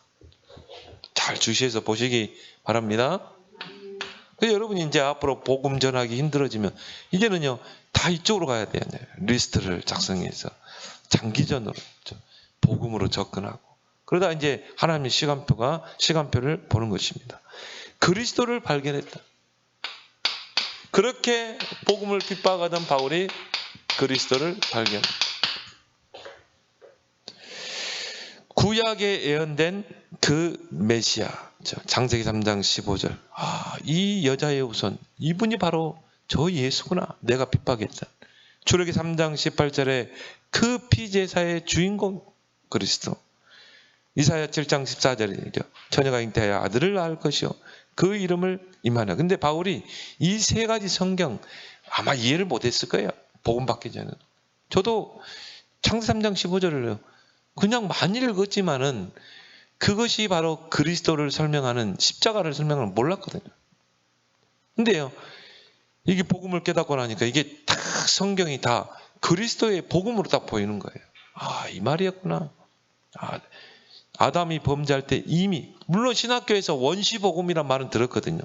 잘 주시해서 보시기 바랍니다. 그래서 여러분이 이제 앞으로 복음 전하기 힘들어지면 이제는요 다 이쪽으로 가야 돼요. 리스트를 작성해서 장기전으로 복음으로 접근하고 그러다 이제 하나님의 시간표를 보는 것입니다. 그리스도를 발견했다. 그렇게 복음을 핍박하던 바울이 그리스도를 발견합니다. 구약에 예언된 그 메시아, 창세기 3장 15절. 이 여자의 후손, 이분이 바로 저 예수구나. 내가 핍박했던. 출애기 3장 18절에 그 피제사의 주인공 그리스도. 이사야 7장 14절이죠. 처녀가 잉태하여 아들을 낳을 것이요 그 이름을 임하나. 근데 바울이 이 세 가지 성경 아마 이해를 못했을 거예요. 복음 받기 전에는. 저도 창세기 3장 15절을 그냥 많이 읽었지만은 그것이 바로 그리스도를 설명하는, 십자가를 설명하는 몰랐거든요. 근데요, 이게 복음을 깨닫고 나니까 이게 다 성경이 다 그리스도의 복음으로 딱 보이는 거예요. 이 말이었구나. 아담이 범죄할 때 이미, 물론 신학교에서 원시복음이란 말은 들었거든요.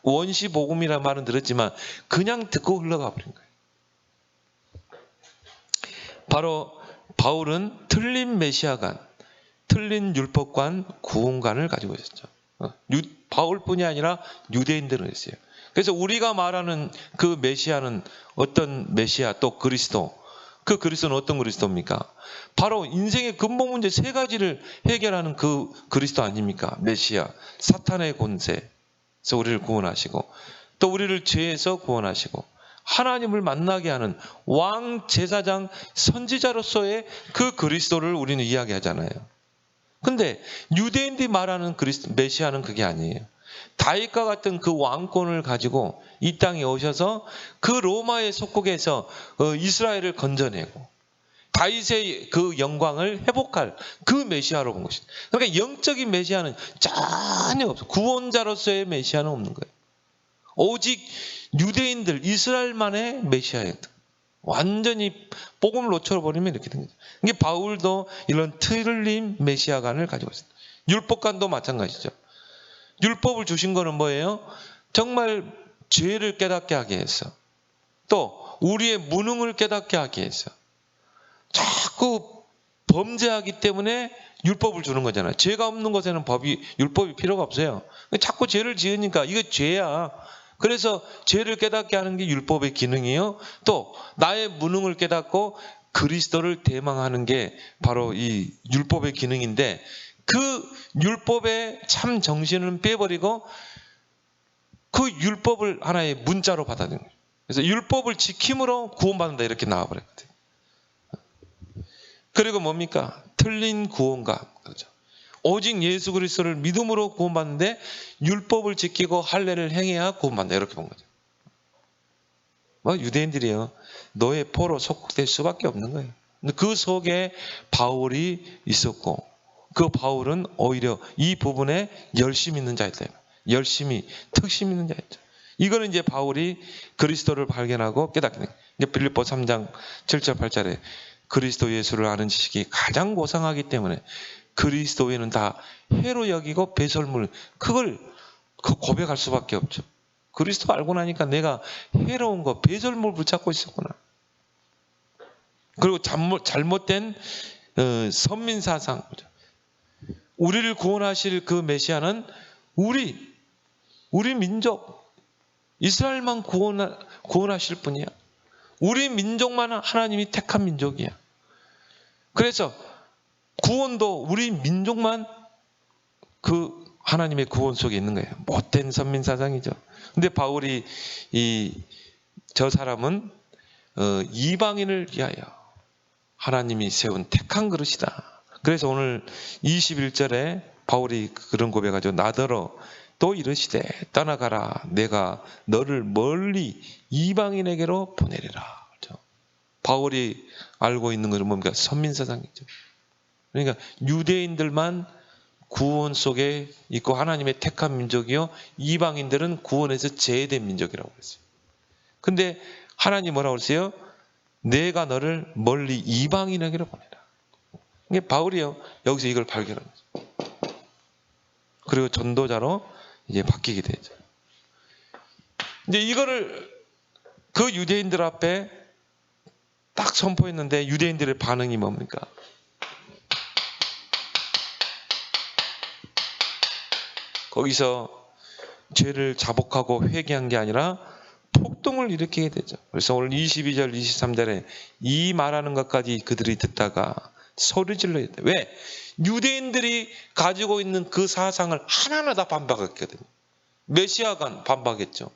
원시복음이란 말은 들었지만 그냥 듣고 흘러가 버린 거예요. 바로 바울은 틀린 메시아관, 틀린 율법관, 구원관을 가지고 있었죠. 바울뿐이 아니라 유대인들은 있어요. 그래서 우리가 말하는 그 메시아는 어떤 메시아, 또 그리스도, 그 그리스도는 어떤 그리스도입니까? 바로 인생의 근본 문제 세 가지를 해결하는 그 그리스도 아닙니까? 메시아, 사탄의 권세에서 우리를 구원하시고, 또 우리를 죄에서 구원하시고, 하나님을 만나게 하는 왕, 제사장, 선지자로서의 그 그리스도를 우리는 이야기하잖아요. 근데 유대인들이 말하는 메시아는 그게 아니에요. 다윗과 같은 그 왕권을 가지고 이 땅에 오셔서 그 로마의 속국에서 이스라엘을 건져내고 다윗의 그 영광을 회복할 그 메시아로 본 것입니다. 그러니까 영적인 메시아는 전혀 없어요. 구원자로서의 메시아는 없는 거예요. 오직 유대인들, 이스라엘만의 메시아였다. 완전히 복음을 놓쳐버리면 이렇게 된 거죠. 이게 바울도 이런 틀린 메시아관을 가지고 있습니다. 율법관도 마찬가지죠. 율법을 주신 거는 뭐예요? 정말 죄를 깨닫게 하기 위해서, 또 우리의 무능을 깨닫게 하기 위해서. 자꾸 범죄하기 때문에 율법을 주는 거잖아요. 죄가 없는 것에는 율법이 필요가 없어요. 자꾸 죄를 지으니까 이게 죄야. 그래서 죄를 깨닫게 하는 게 율법의 기능이에요. 또 나의 무능을 깨닫고 그리스도를 대망하는 게 바로 이 율법의 기능인데, 그 율법의 참 정신은 빼버리고 그 율법을 하나의 문자로 받아들인 거예요. 그래서 율법을 지킴으로 구원받는다 이렇게 나와버렸거든요. 그리고 뭡니까? 틀린 구원과, 그렇죠. 오직 예수 그리스도를 믿음으로 구원받는데 율법을 지키고 할례를 행해야 구원받는다 이렇게 본 거죠. 유대인들이요, 너의 포로 속국될 수밖에 없는 거예요. 근데 그 속에 바울이 있었고, 그 바울은 오히려 이 부분에 열심 있는 자였다. 열심히 특심 있는 자였죠. 이거는 이제 바울이 그리스도를 발견하고 깨닫게 된 거예요. 빌립보 3장 7절 8절에 그리스도 예수를 아는 지식이 가장 고상하기 때문에 그리스도에는 다 해로 여기고 배설물, 그걸 고백할 수밖에 없죠. 그리스도 알고 나니까 내가 해로운 거, 배설물 붙잡고 있었구나. 그리고 잘못된 선민사상, 우리를 구원하실 그 메시아는 우리 민족, 이스라엘만 구원하실 분이야. 우리 민족만 하나님이 택한 민족이야. 그래서 구원도 우리 민족만 그 하나님의 구원 속에 있는 거예요. 못된 선민사상이죠. 근데 바울이 저 사람은 이방인을 위하여 하나님이 세운 택한 그릇이다. 그래서 오늘 21절에 바울이 그런 고백하죠. 나더러 또 이르시되 떠나가라. 내가 너를 멀리 이방인에게로 보내리라. 그렇죠? 바울이 알고 있는 것은 뭡니까? 선민사상이죠. 그러니까 유대인들만 구원 속에 있고 하나님의 택한 민족이요, 이방인들은 구원에서 제외된 민족이라고 그랬어요. 근데 하나님 뭐라고 그랬어요? 내가 너를 멀리 이방인에게로 보내라. 이게 바울이요, 여기서 이걸 발견한 거죠. 그리고 전도자로 이제 바뀌게 되죠. 이제 이거를 그 유대인들 앞에 딱 선포했는데 유대인들의 반응이 뭡니까? 거기서 죄를 자복하고 회개한 게 아니라 폭동을 일으키게 되죠. 그래서 오늘 22절, 23절에 이 말하는 것까지 그들이 듣다가 소리 질러야 돼. 왜? 유대인들이 가지고 있는 그 사상을 하나하나 다 반박했거든요. 메시아관 반박했죠.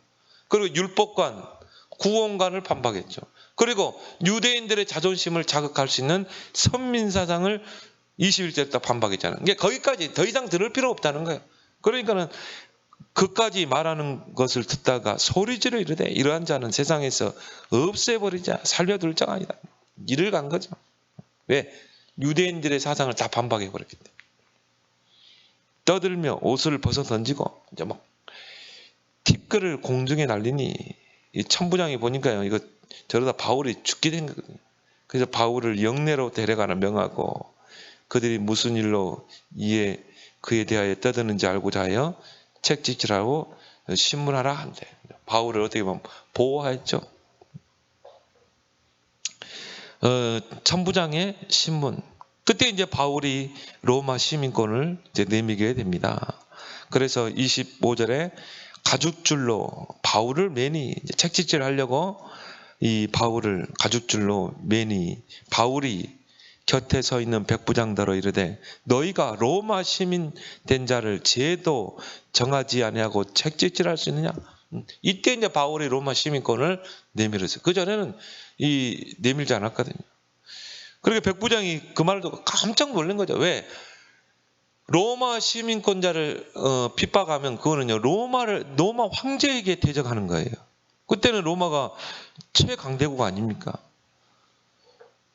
그리고 율법관, 구원관을 반박했죠. 그리고 유대인들의 자존심을 자극할 수 있는 선민사상을 21절에 딱 반박했잖아요. 이게 거기까지 더 이상 들을 필요 없다는 거예요. 그러니까는 그까지 말하는 것을 듣다가 소리지르 이르되 이러한 자는 세상에서 없애버리자, 살려둘 자가 아니다. 이를 간 거죠. 왜? 유대인들의 사상을 다 반박해버렸기 때문에. 떠들며 옷을 벗어 던지고 이제 막 팁글을 공중에 날리니 이 천부장이 보니까요, 이거 저러다 바울이 죽게 된 거거든요. 그래서 바울을 영내로 데려가라 명하고 그들이 무슨 일로 그에 대하여 떠드는지 알고자 하여 책찍질하고 신문하라 한대. 바울을 어떻게 보면 보호하였죠. 천부장의 신문. 그때 이제 바울이 로마 시민권을 이제 내미게 됩니다. 그래서 25절에 가죽줄로 바울을 매니 책찍질하려고 이 바울을 가죽줄로 매니 바울이 곁에 서 있는 백부장더러 이르되 너희가 로마 시민 된 자를 죄도 정하지 아니하고 책찍질할 수 있느냐? 이때 이제 바울이 로마 시민권을 내밀었어요. 그 전에는 내밀지 않았거든요. 그러니까 백부장이 그 말을 듣고 깜짝 놀란 거죠. 왜? 로마 시민권자를 핍박하면 그거는요 로마 황제에게 대적하는 거예요. 그때는 로마가 최강대국 아닙니까?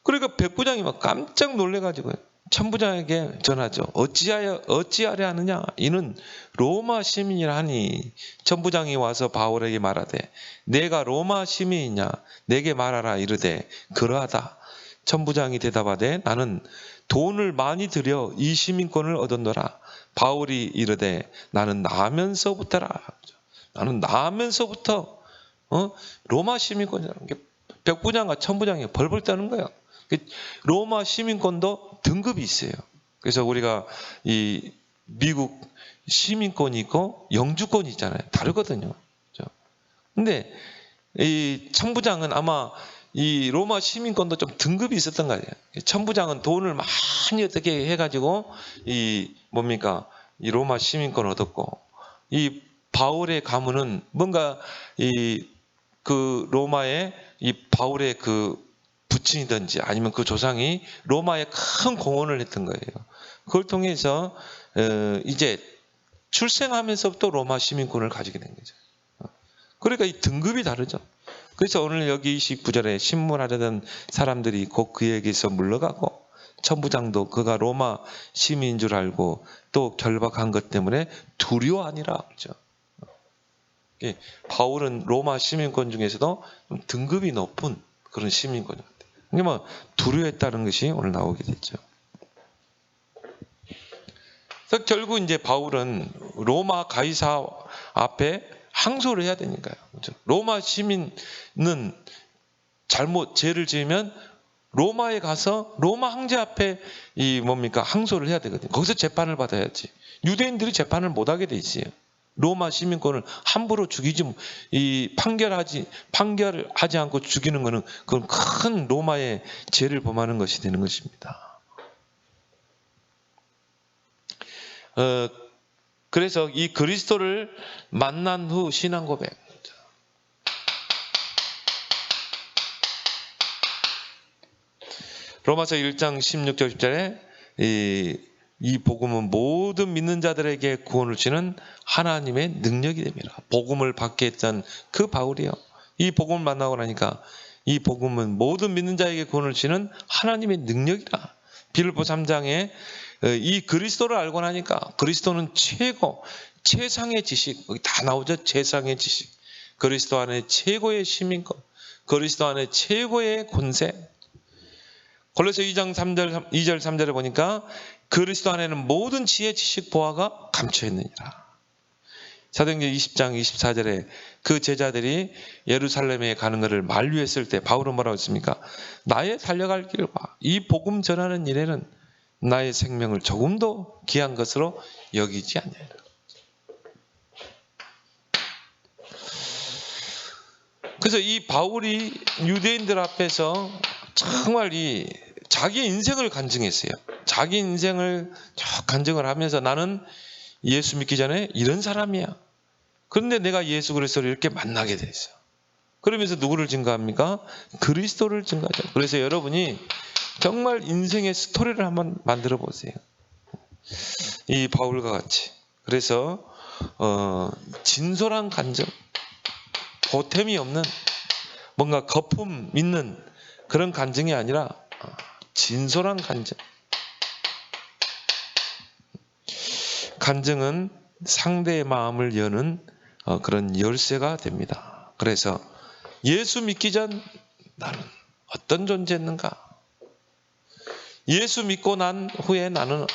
그러니까 백부장이 막 깜짝 놀래가지고 천부장에게 전하죠. 어찌하려 하느냐? 이는 로마 시민이라 하니 천부장이 와서 바울에게 말하되 내가 로마 시민이냐? 내게 말하라 이르되 그러하다. 천부장이 대답하되 나는 돈을 많이 들여 이 시민권을 얻었노라. 바울이 이르되 나는 나면서부터 로마 시민권이라는 게 백부장과 천부장이 벌벌 떠는 거예요. 로마 시민권도 등급이 있어요. 그래서 우리가 이 미국 시민권이 있고 영주권이 있잖아요. 다르거든요. 근데 이 천부장은 아마 이 로마 시민권도 좀 등급이 있었던 거예요. 천부장은 돈을 많이 어떻게 해가지고 이 로마 시민권을 얻었고 이 바울의 가문은 뭔가 그 로마의 이 바울의 그 부친이든지 아니면 그 조상이 로마에 큰 공헌을 했던 거예요. 그걸 통해서 이제 출생하면서부터 로마 시민권을 가지게 된 거죠. 그러니까 이 등급이 다르죠. 그래서 오늘 여기 29절에 신문하려던 사람들이 곧 그에게서 물러가고 천부장도 그가 로마 시민인 줄 알고 또 결박한 것 때문에 두려워하니라. 그렇죠? 바울은 로마 시민권 중에서도 등급이 높은 그런 시민권입니다. 이게 두려워했다는 것이 오늘 나오게 됐죠. 그래서 결국 이제 바울은 로마 가이사 앞에 항소를 해야 되니까요. 그렇죠? 로마 시민은 죄를 지으면 로마에 가서 로마 황제 앞에 항소를 해야 되거든요. 거기서 재판을 받아야지. 유대인들이 재판을 못 하게 돼 있어요. 로마 시민권을 함부로 판결하지 않고 죽이는 것은 그건 큰 로마의 죄를 범하는 것이 되는 것입니다. 그래서 이 그리스도를 만난 후 신앙 고백. 로마서 1장 16절 10절에 이 복음은 모든 믿는 자들에게 구원을 주는 하나님의 능력이 됩니다. 복음을 받게 했던 그 바울이요. 이 복음을 만나고 나니까 이 복음은 모든 믿는 자에게 구원을 주는 하나님의 능력이다. 빌립보 3장에 이 그리스도를 알고 나니까 그리스도는 최상의 지식, 여기 다 나오죠. 최상의 지식. 그리스도 안에 최고의 시민권, 그리스도 안에 최고의 권세. 골로새 2장 2절 3절에 보니까 그리스도 안에는 모든 지혜, 지식, 보화가 감춰 있느니라. 사도행전 20장 24절에 그 제자들이 예루살렘에 가는 것을 만류했을 때 바울은 뭐라고 했습니까? 나의 달려갈 길과 이 복음 전하는 일에는 나의 생명을 조금도 귀한 것으로 여기지 않느니라. 그래서 이 바울이 유대인들 앞에서 정말 이 자기 인생을 간증했어요. 자기 인생을 쭉 간증을 하면서 나는 예수 믿기 전에 이런 사람이야. 그런데 내가 예수 그리스도를 이렇게 만나게 됐어. 그러면서 누구를 증거합니까? 그리스도를 증거하죠. 그래서 여러분이 정말 인생의 스토리를 한번 만들어 보세요. 이 바울과 같이. 그래서 진솔한 간증, 보탬이 없는 뭔가 거품 있는 그런 간증이 아니라 진솔한 간증. 간증은 상대의 마음을 여는 그런 열쇠가 됩니다. 그래서 예수 믿기 전 나는 어떤 존재였는가? 예수 믿고 난 후에 나는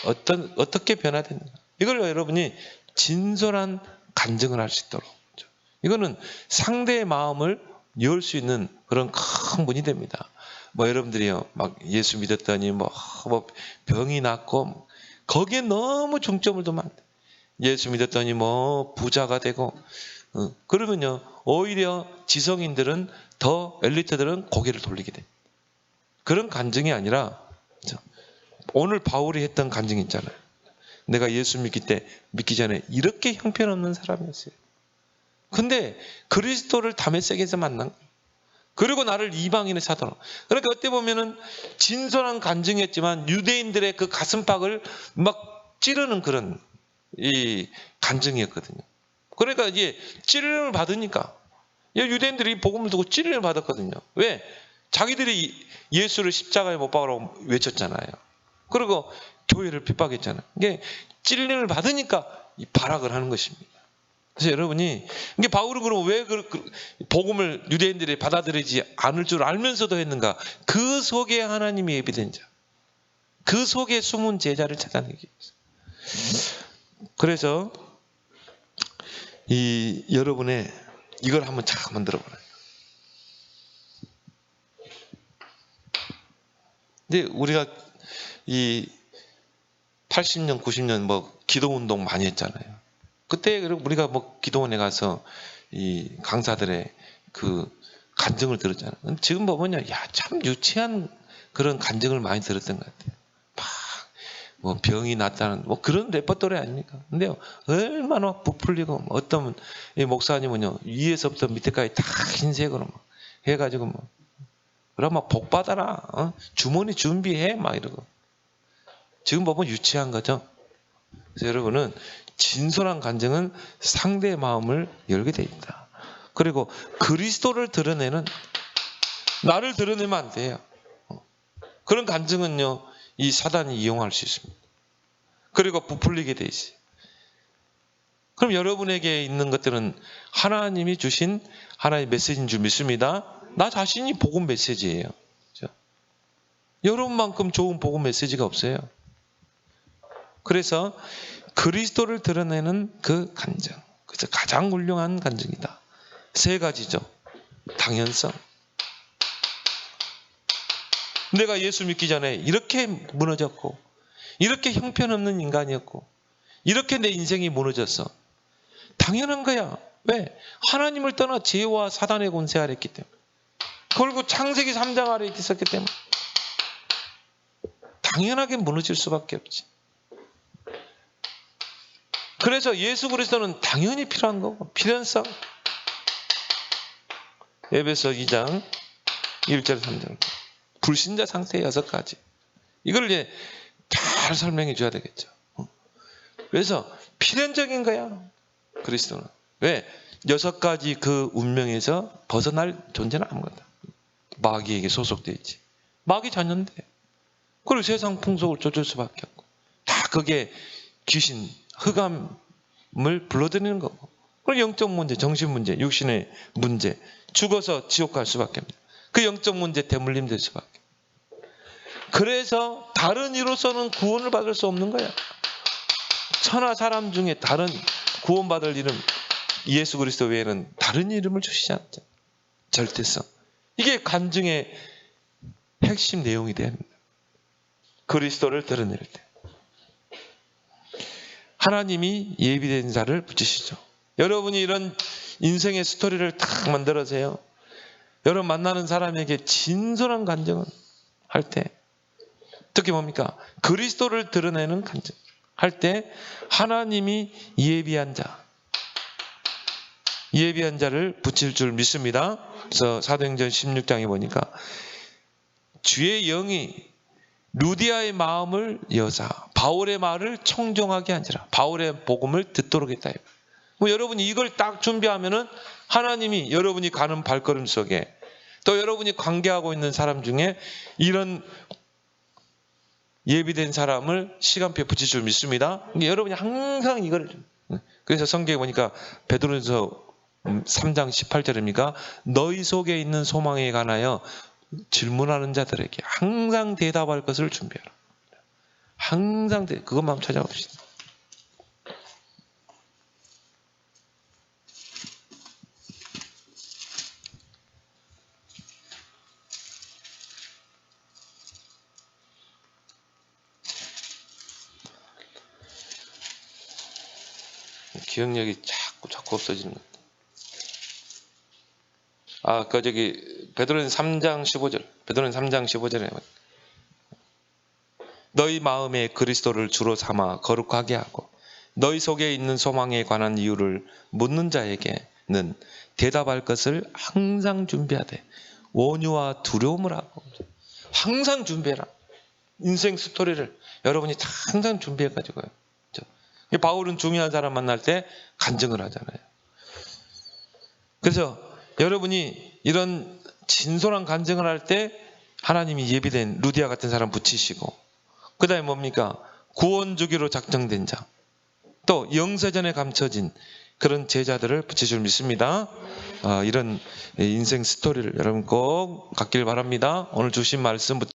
어떻게 변화됐는가? 이걸 여러분이 진솔한 간증을 할 수 있도록. 이거는 상대의 마음을 열 수 있는 그런 큰 문이 됩니다. 뭐 여러분들이요, 막 예수 믿었더니 뭐 병이 낫고 거기에 너무 중점을 두면 안 돼. 예수 믿었더니 뭐 부자가 되고 그러면요 오히려 지성인들은 더 엘리트들은 고개를 돌리게 돼. 그런 간증이 아니라 오늘 바울이 했던 간증 있잖아요. 내가 예수 믿기 전에 이렇게 형편없는 사람이었어요. 근데 그리스도를 다메섹에서 만난 거예요. 그리고 나를 이방인의 사도로. 그러니까 어때 보면은 진솔한 간증이었지만 유대인들의 그 가슴팍을 막 찌르는 그런 이 간증이었거든요. 그러니까 이제 찔림을 받으니까 유대인들이 복음을 듣고 찔림을 받았거든요. 왜? 자기들이 예수를 십자가에 못 박으라고 외쳤잖아요. 그리고 교회를 핍박했잖아요. 이게 찔림을 받으니까 이 발악을 하는 것입니다. 그래서 여러분이 이게 바울은 그럼 왜 복음을 유대인들이 받아들이지 않을 줄 알면서도 했는가? 그 속에 하나님이 예비된 자, 그 속에 숨은 제자를 찾아내기 위해서. 그래서 여러분의 이걸 한번 쫙 만들어 보라요. 근데 우리가 이 80년, 90년 뭐 기도 운동 많이 했잖아요. 그때 우리가 뭐 기도원에 가서 이 강사들의 그 간증을 들었잖아요. 지금 보면요, 야, 참 유치한 그런 간증을 많이 들었던 것 같아요. 막 뭐 병이 났다는 뭐 그런 레퍼토리 아닙니까? 근데요, 얼마나 부풀리고 어떤 이 목사님은요 위에서부터 밑에까지 다 흰색으로 막 해가지고 뭐 그럼 막 복 받아라, 주머니 준비해 막 이러고. 지금 보면 유치한 거죠. 그래서 여러분은 진솔한 간증은 상대의 마음을 열게 돼 있다. 그리고 그리스도를 드러내는, 나를 드러내면 안 돼요. 그런 간증은요 이 사단이 이용할 수 있습니다. 그리고 부풀리게 돼 있어요. 그럼 여러분에게 있는 것들은 하나님이 주신 하나의 메시지인 줄 믿습니다. 나 자신이 복음 메시지예요. 그렇죠? 여러분만큼 좋은 복음 메시지가 없어요. 그래서 그리스도를 드러내는 그 간증, 그래서 가장 훌륭한 간증이다. 세 가지죠. 당연성. 내가 예수 믿기 전에 이렇게 무너졌고, 이렇게 형편없는 인간이었고, 이렇게 내 인생이 무너졌어. 당연한 거야. 왜? 하나님을 떠나 죄와 사단의 권세 아래 있기 때문에. 그리고 창세기 3장 아래 있었기 때문에. 당연하게 무너질 수밖에 없지. 그래서 예수 그리스도는 당연히 필요한 거고, 필연성. 에베소 2장 1절 3절. 불신자 상태 6가지. 이걸 이제 잘 설명해 줘야 되겠죠. 그래서 필연적인 거야, 그리스도는. 왜? 6가지 그 운명에서 벗어날 존재는 아무것도. 마귀에게 소속되어 있지. 마귀 자녀인데. 그리고 세상 풍속을 쫓을 수밖에 없고. 다 그게 귀신, 흑암을 불러들이는 거고. 그리고 영적 문제, 정신 문제, 육신의 문제, 죽어서 지옥 갈 수밖에 없습니다. 그 영적 문제 대물림 될 수밖에. 그래서 다른 이로서는 구원을 받을 수 없는 거야. 천하 사람 중에 다른 구원받을 이름, 예수 그리스도 외에는 다른 이름을 주시지 않죠. 절대성. 이게 간증의 핵심 내용이 됩니다. 그리스도를 드러낼 때. 하나님이 예비된 자를 붙이시죠. 여러분이 이런 인생의 스토리를 딱 만들어세요. 여러분 만나는 사람에게 진솔한 간증을 할 때, 특히 뭡니까? 그리스도를 드러내는 간증 할 때 하나님이 예비한 자를 붙일 줄 믿습니다. 그래서 사도행전 16장에 보니까 주의 영이 루디아의 마음을 여사 바울의 말을 청종하게 한지라. 바울의 복음을 듣도록 했다. 뭐 여러분이 이걸 딱 준비하면은 하나님이 여러분이 가는 발걸음 속에 또 여러분이 관계하고 있는 사람 중에 이런 예비된 사람을 시간표에 붙일 줄 믿습니다. 여러분이 항상 이걸, 그래서 성경에 보니까 베드로전서 3장 18절입니까? 너희 속에 있는 소망에 관하여 질문하는 자들에게 항상 대답할 것을 준비하라. 항상 그것만 한번 찾아봅시다. 기억력이 자꾸 없어지는 것. 베드로전서 3장 15절. 베드로전서 3장 15절에 너희 마음에 그리스도를 주로 삼아 거룩하게 하고 너희 속에 있는 소망에 관한 이유를 묻는 자에게는 대답할 것을 항상 준비하되 원유와 두려움을 하고. 항상 준비해라. 인생 스토리를 여러분이 항상 준비해가지고요. 바울은 중요한 사람 만날 때 간증을 하잖아요. 그래서 여러분이 이런 진솔한 간증을 할 때 하나님이 예비된 루디아 같은 사람 붙이시고, 그 다음에 뭡니까? 구원 주기로 작정된 자, 또 영세전에 감춰진 그런 제자들을 붙일 줄 믿습니다. 이런 인생 스토리를 여러분 꼭 갖길 바랍니다. 오늘 주신 말씀부터